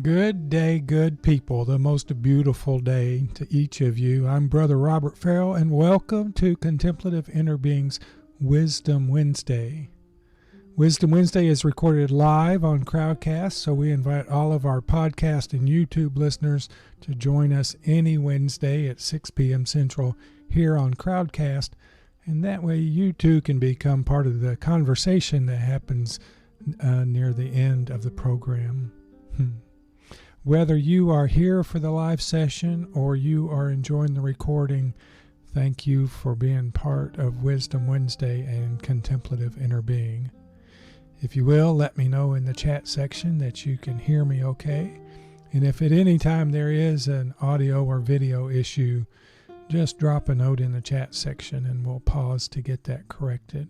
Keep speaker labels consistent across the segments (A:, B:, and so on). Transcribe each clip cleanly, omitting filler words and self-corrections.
A: Good day, good people. The most beautiful day to each of you. I'm Brother Robert Farrell, and welcome to Contemplative Inner Being's Wisdom Wednesday. Wisdom Wednesday is recorded live on Crowdcast, so we invite all of our podcast and YouTube listeners to join us any Wednesday at 6 p.m. Central here on Crowdcast, and that way you too can become part of the conversation that happens near the end of the program. Whether you are here for the live session or you are enjoying the recording, thank you for being part of Wisdom Wednesday and Contemplative Inner Being. If you will, let me know in the chat section that you can hear me okay. And if at any time there is an audio or video issue, just drop a note in the chat section and we'll pause to get that corrected.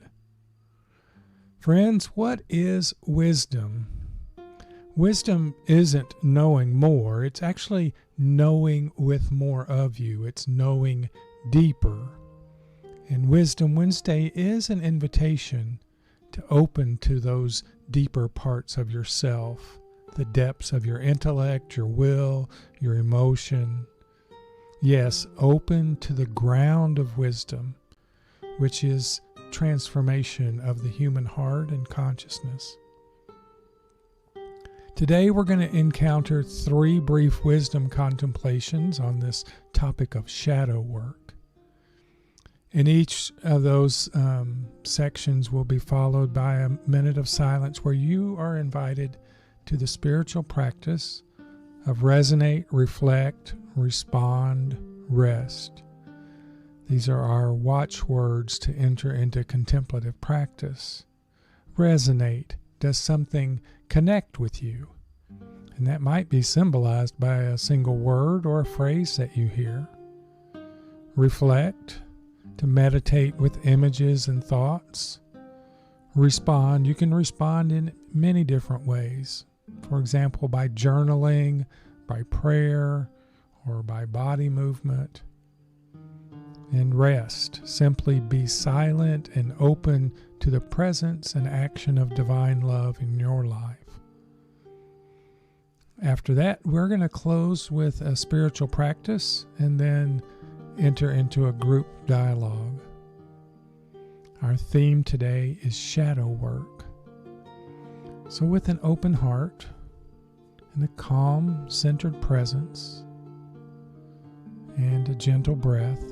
A: Friends, what is wisdom? Wisdom isn't knowing more, it's actually knowing with more of you. It's knowing deeper. And Wisdom Wednesday is an invitation to open to those deeper parts of yourself, the depths of your intellect, your will, your emotion. Yes, open to the ground of wisdom, which is transformation of the human heart and consciousness. Today we're going to encounter 3 brief wisdom contemplations on this topic of shadow work. And each of those sections will be followed by a minute of silence where you are invited to the spiritual practice of resonate, reflect, respond, rest. These are our watchwords to enter into contemplative practice. Resonate. Does something connect with you? And that might be symbolized by a single word or a phrase that you hear. Reflect, to meditate with images and thoughts. Respond, you can respond in many different ways. For example, by journaling, by prayer, or by body movement. And rest, simply be silent and open to the presence and action of divine love in your life. After that, we're going to close with a spiritual practice and then enter into a group dialogue. Our theme today is shadow work. So with an open heart and a calm, centered presence and a gentle breath,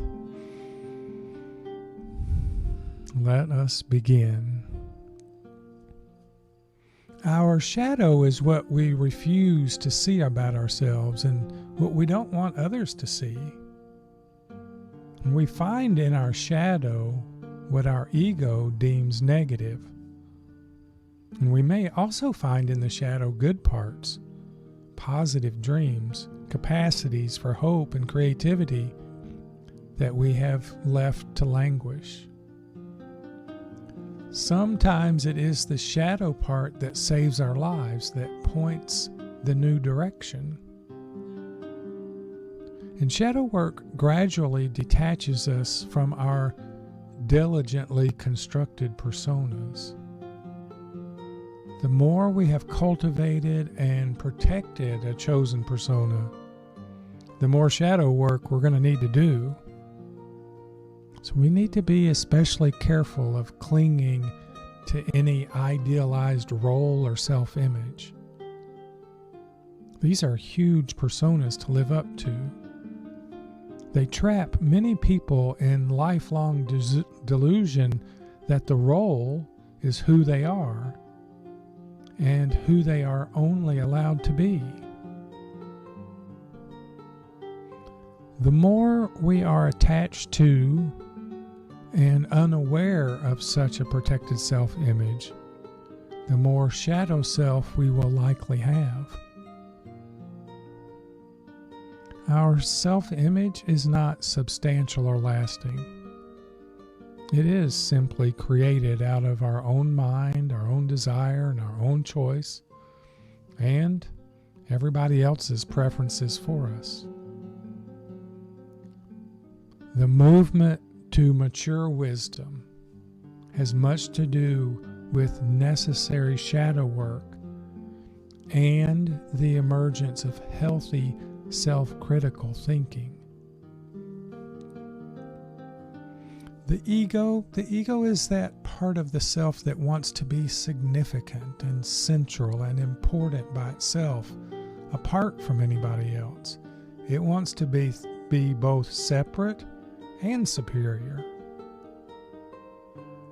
A: let us begin. Our shadow is what we refuse to see about ourselves and what we don't want others to see. And we find in our shadow what our ego deems negative. And we may also find in the shadow good parts, positive dreams, capacities for hope and creativity that we have left to languish. Sometimes it is the shadow part that saves our lives, that points the new direction. And shadow work gradually detaches us from our diligently constructed personas. The more we have cultivated and protected a chosen persona, the more shadow work we're going to need to do. So we need to be especially careful of clinging to any idealized role or self-image. These are huge personas to live up to. They trap many people in lifelong delusion that the role is who they are and who they are only allowed to be. The more we are attached to and unaware of such a protected self-image, the more shadow self we will likely have. Our self-image is not substantial or lasting. It is simply created out of our own mind, our own desire, and our own choice, and everybody else's preferences for us. The movement to mature wisdom has much to do with necessary shadow work and the emergence of healthy self-critical thinking. The ego is that part of the self that wants to be significant and central and important by itself, apart from anybody else. It wants to be both separate and superior.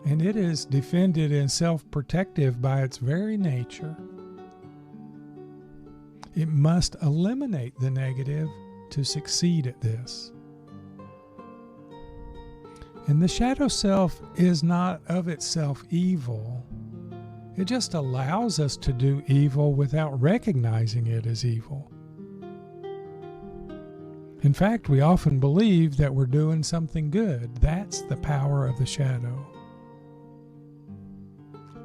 A: And it is defended and self-protective by its very nature. It must eliminate the negative to succeed at this. And the shadow self is not of itself evil. It just allows us to do evil without recognizing it as evil. In fact, we often believe that we're doing something good. That's the power of the shadow.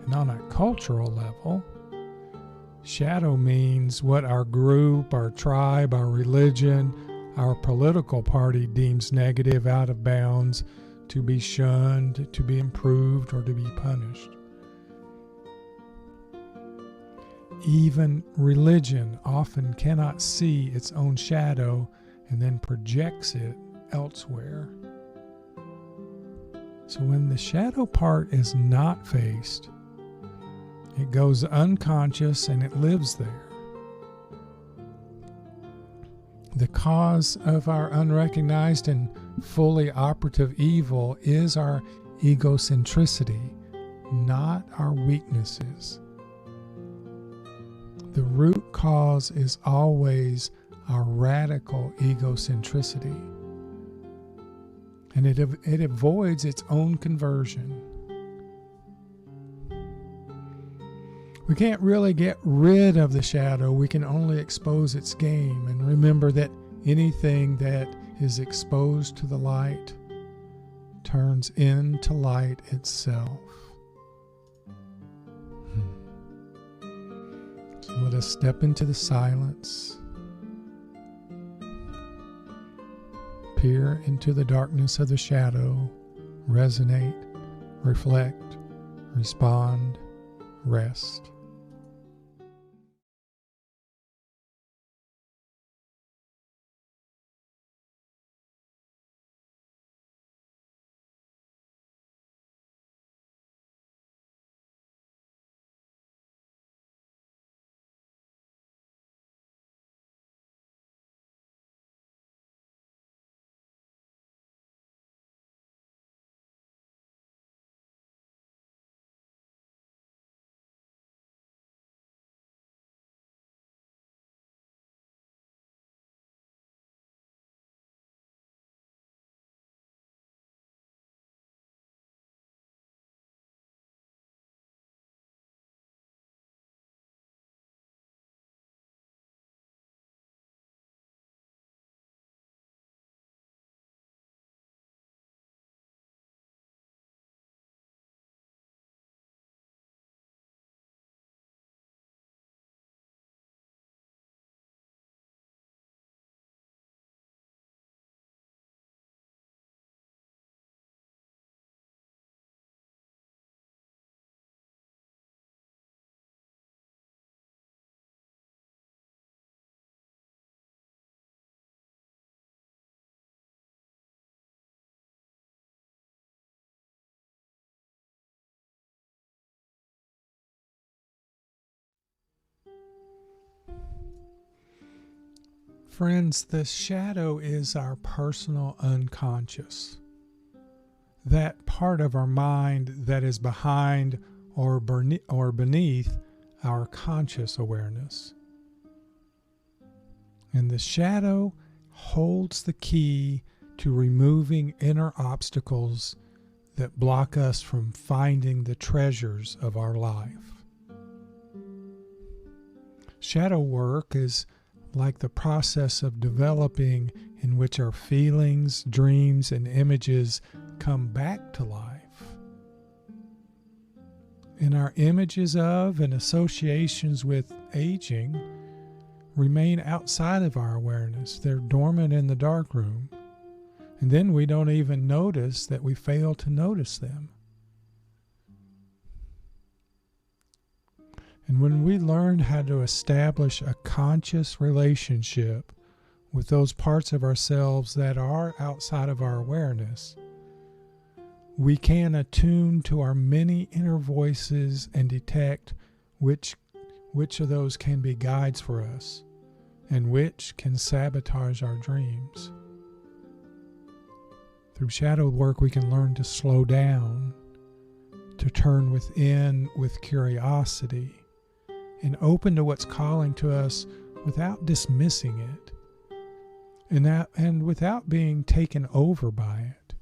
A: And on a cultural level, shadow means what our group, our tribe, our religion, our political party deems negative, out of bounds, to be shunned, to be improved, or to be punished. Even religion often cannot see its own shadow and then projects it elsewhere. So when the shadow part is not faced, it goes unconscious and it lives there. The cause of our unrecognized and fully operative evil is our egocentricity, not our weaknesses. The root cause is always our radical egocentricity, and it avoids its own conversion. We can't really get rid of the shadow. We can only expose its game, and remember that anything that is exposed to the light turns into light itself. So let us step into the silence, peer into the darkness of the shadow, resonate, reflect, respond, rest. Friends, the shadow is our personal unconscious. That part of our mind that is behind or beneath our conscious awareness. And the shadow holds the key to removing inner obstacles that block us from finding the treasures of our life. Shadow work is like the process of developing in which our feelings, dreams, and images come back to life. And our images of and associations with aging remain outside of our awareness. They're dormant in the darkroom. And then we don't even notice that we fail to notice them. And when we learn how to establish a conscious relationship with those parts of ourselves that are outside of our awareness, we can attune to our many inner voices and detect which of those can be guides for us and which can sabotage our dreams. Through shadow work, we can learn to slow down, to turn within with curiosity, and open to what's calling to us without dismissing it, and without being taken over by it.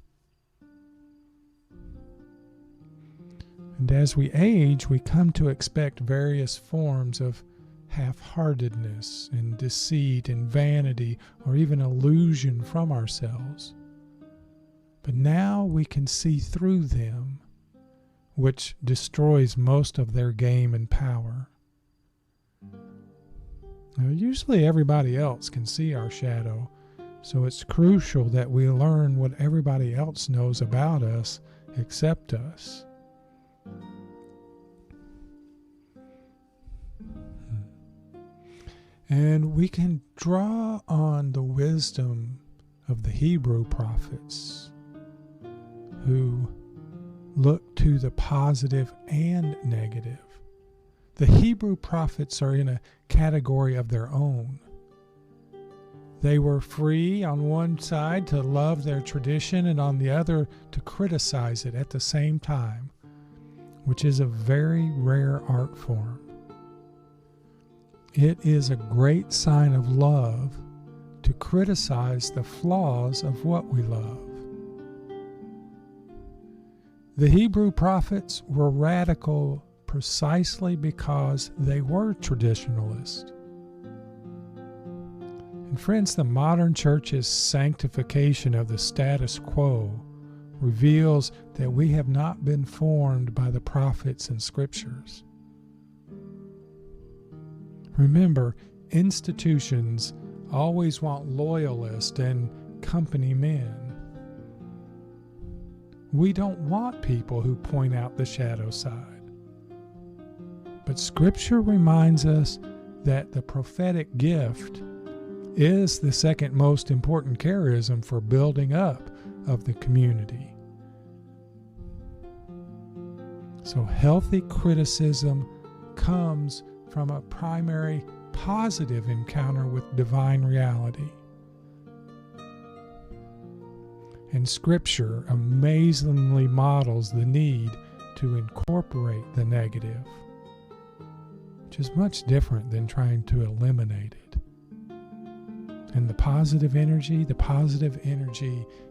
A: And as we age, we come to expect various forms of half-heartedness and deceit and vanity or even illusion from ourselves. But now we can see through them, which destroys most of their game and power. Now, usually everybody else can see our shadow, so it's crucial that we learn what everybody else knows about us except us. And we can draw on the wisdom of the Hebrew prophets who look to the positive and negative. The Hebrew prophets are in a category of their own. They were free on one side to love their tradition and on the other to criticize it at the same time, which is a very rare art form. It is a great sign of love to criticize the flaws of what we love. The Hebrew prophets were radical precisely because they were traditionalist. And friends, the modern church's sanctification of the status quo reveals that we have not been formed by the prophets and scriptures. Remember, institutions always want loyalists and company men. We don't want people who point out the shadow side. But Scripture reminds us that the prophetic gift is the second most important charism for building up of the community. So healthy criticism comes from a primary positive encounter with divine reality. And Scripture amazingly models the need to incorporate the negative, which is much different than trying to eliminate it. And the positive energy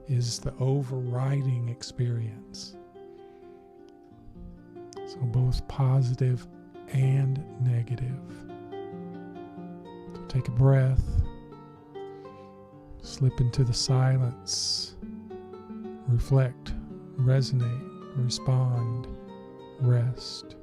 A: is the overriding experience. So both positive and negative. So take a breath, slip into the silence, reflect, resonate, respond, rest.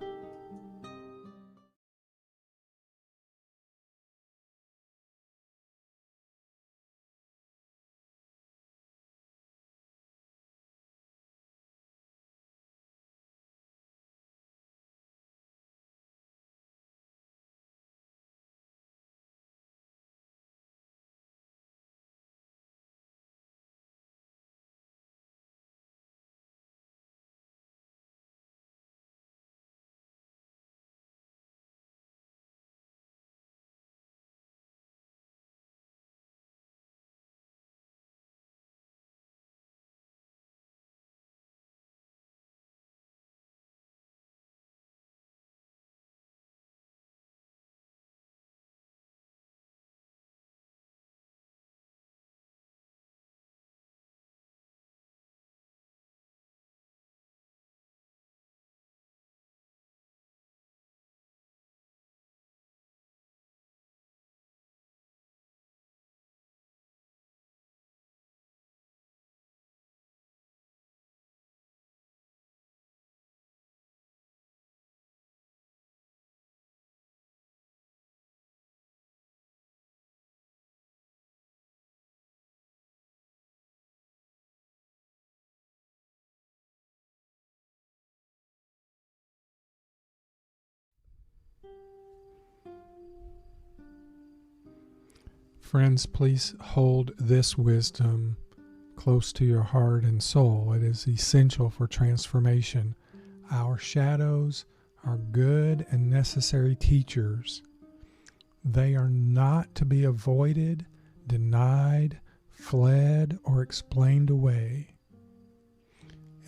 A: Friends, please hold this wisdom close to your heart and soul. It is essential for transformation. Our shadows are good and necessary teachers. They are not to be avoided, denied, fled, or explained away.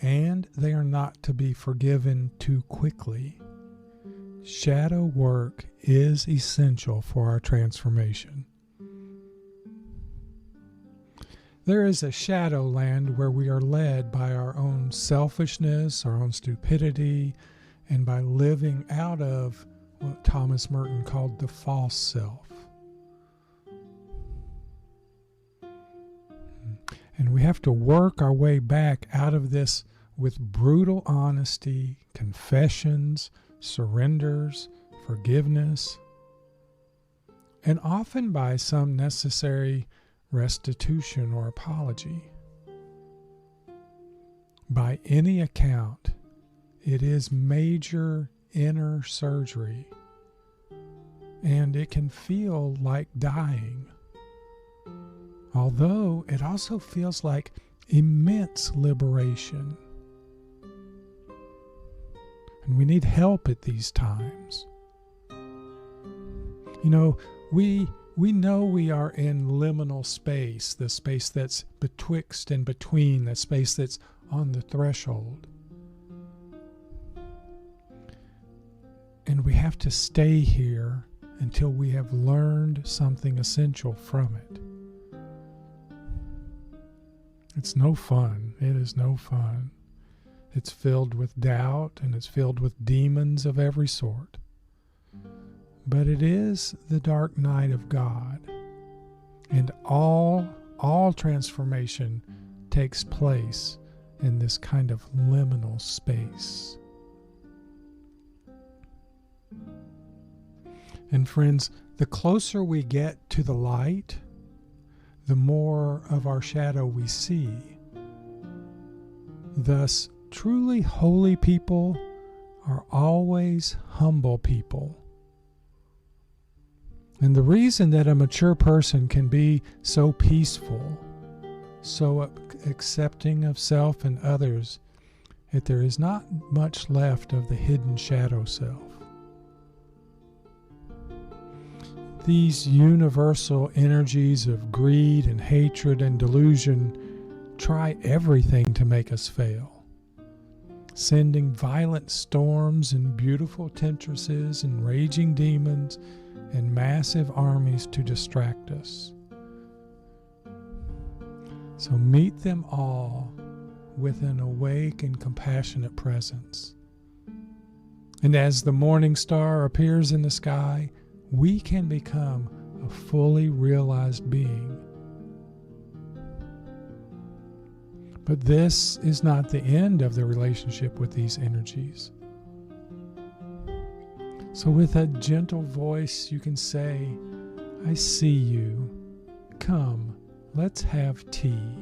A: And they are not to be forgiven too quickly. Shadow work is essential for our transformation. There is a shadow land where we are led by our own selfishness, our own stupidity, and by living out of what Thomas Merton called the false self. And we have to work our way back out of this with brutal honesty, confessions, surrenders, forgiveness, and often by some necessary restitution or apology. By any account, it is major inner surgery, and it can feel like dying, although it also feels like immense liberation. And we need help at these times. You know, we know we are in liminal space, the space that's betwixt and between, the space that's on the threshold. And we have to stay here until we have learned something essential from it. It's no fun. It is no fun. It's filled with doubt and it's filled with demons of every sort. But it is the dark night of God, and all transformation takes place in this kind of liminal space. And friends, the closer we get to the light, the more of our shadow we see. Thus, truly holy people are always humble people. And the reason that a mature person can be so peaceful, so accepting of self and others, that there is not much left of the hidden shadow self. These universal energies of greed and hatred and delusion try everything to make us fail, sending violent storms and beautiful temptresses and raging demons and massive armies to distract us. So meet them all with an awake and compassionate presence. And as the morning star appears in the sky, we can become a fully realized being. But this is not the end of the relationship with these energies. So with a gentle voice, you can say, I see you. Come, let's have tea.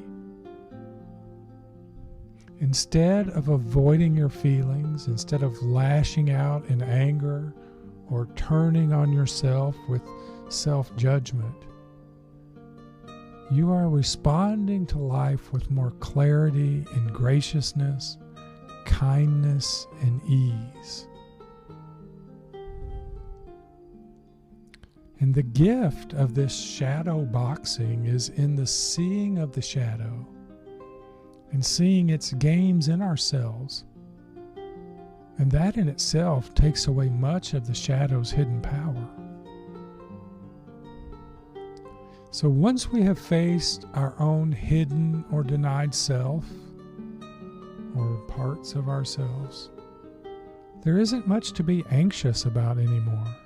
A: Instead of avoiding your feelings, instead of lashing out in anger or turning on yourself with self-judgment, you are responding to life with more clarity and graciousness, kindness and ease. And the gift of this shadow boxing is in the seeing of the shadow and seeing its games in ourselves. And that in itself takes away much of the shadow's hidden power. So once we have faced our own hidden or denied self, or parts of ourselves, there isn't much to be anxious about anymore,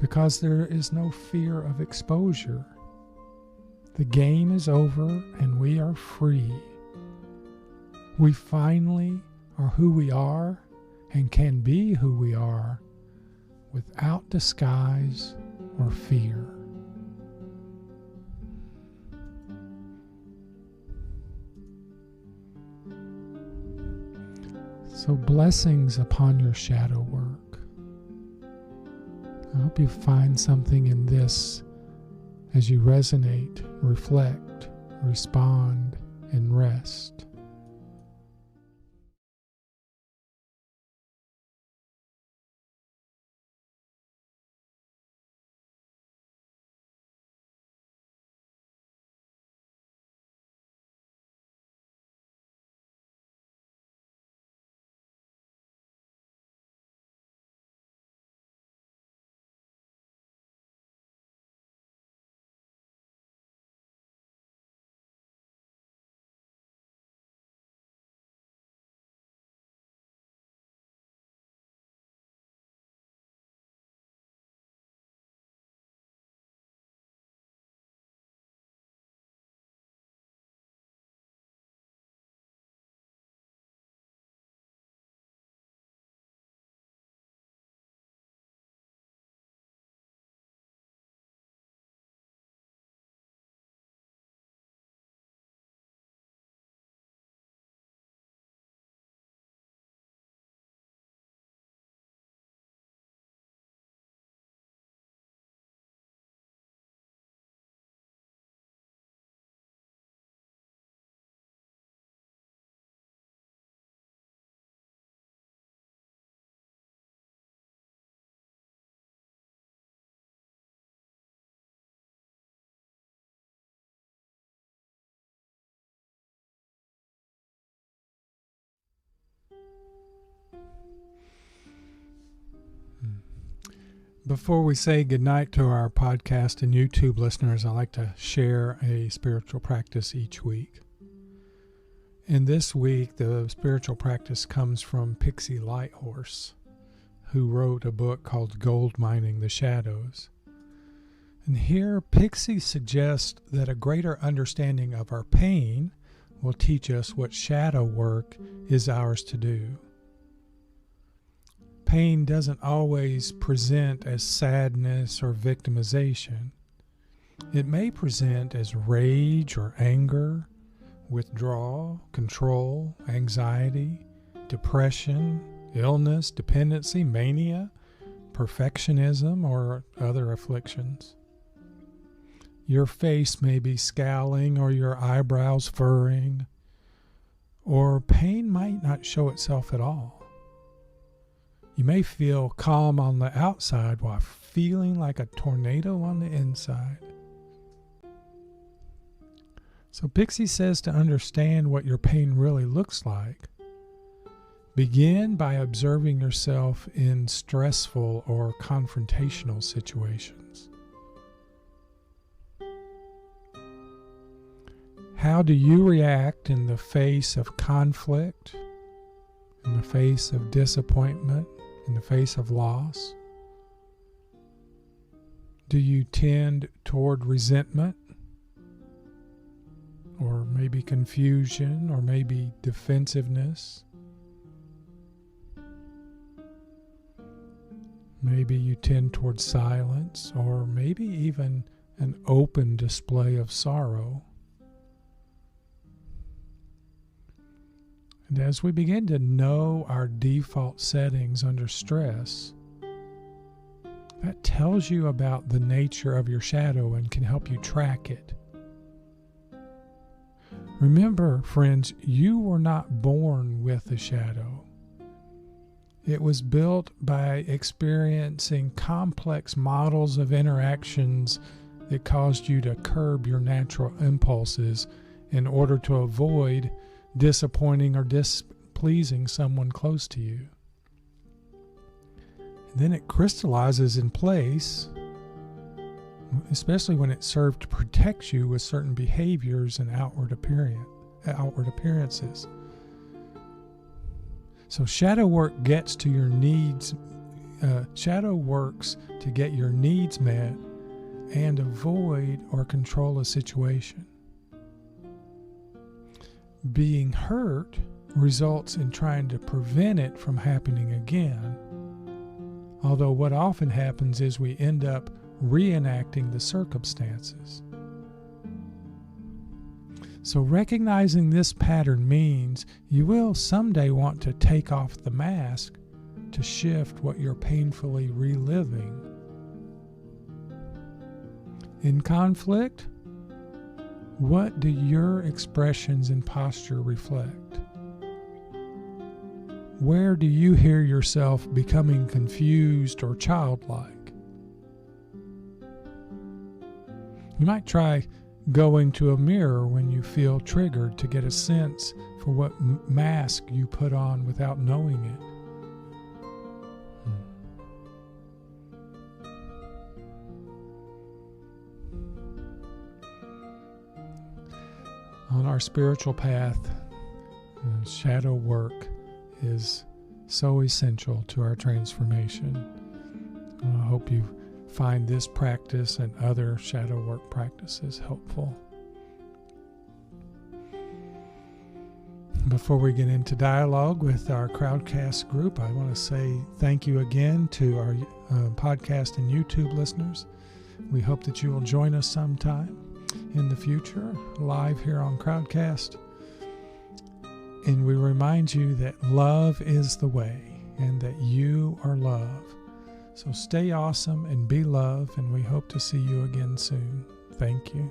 A: because there is no fear of exposure. The game is over and we are free. We finally are who we are and can be who we are without disguise or fear. So blessings upon your shadow work. hope you find something in this as you resonate, reflect, respond, and rest. Before we say goodnight to our podcast and YouTube listeners, I like to share a spiritual practice each week. And this week, the spiritual practice comes from Pixie Lighthorse, who wrote a book called Gold Mining the Shadows. And here, Pixie suggests that a greater understanding of our pain will teach us what shadow work is ours to do. Pain doesn't always present as sadness or victimization. It may present as rage or anger, withdrawal, control, anxiety, depression, illness, dependency, mania, perfectionism, or other afflictions. Your face may be scowling or your eyebrows furrowing, or pain might not show itself at all. You may feel calm on the outside while feeling like a tornado on the inside. So Pixie says to understand what your pain really looks like, begin by observing yourself in stressful or confrontational situations. How do you react in the face of conflict, in the face of disappointment, in the face of loss? Do you tend toward resentment, or maybe confusion, or maybe defensiveness? Maybe you tend toward silence, or maybe even an open display of sorrow. And as we begin to know our default settings under stress, that tells you about the nature of your shadow and can help you track it. Remember, friends, you were not born with a shadow. It was built by experiencing complex models of interactions that caused you to curb your natural impulses in order to avoid disappointing or displeasing someone close to you. And then it crystallizes in place, especially when it served to protect you with certain behaviors and outward appearances. So shadow work gets to your needs. Shadow works to get your needs met and avoid or control a situation. Being hurt results in trying to prevent it from happening again, although what often happens is we end up reenacting the circumstances. So recognizing this pattern means you will someday want to take off the mask to shift what you're painfully reliving In conflict, what do your expressions and posture reflect? Where do you hear yourself becoming confused or childlike? You might try going to a mirror when you feel triggered to get a sense for what mask you put on without knowing it. On our spiritual path, shadow work is so essential to our transformation. I hope you find this practice and other shadow work practices helpful. Before we get into dialogue with our Crowdcast group, I want to say thank you again to our podcast and YouTube listeners. We hope that you will join us sometime in the future, live here on Crowdcast. And we remind you that love is the way and that you are love. So stay awesome and be love, and we hope to see you again soon. Thank you.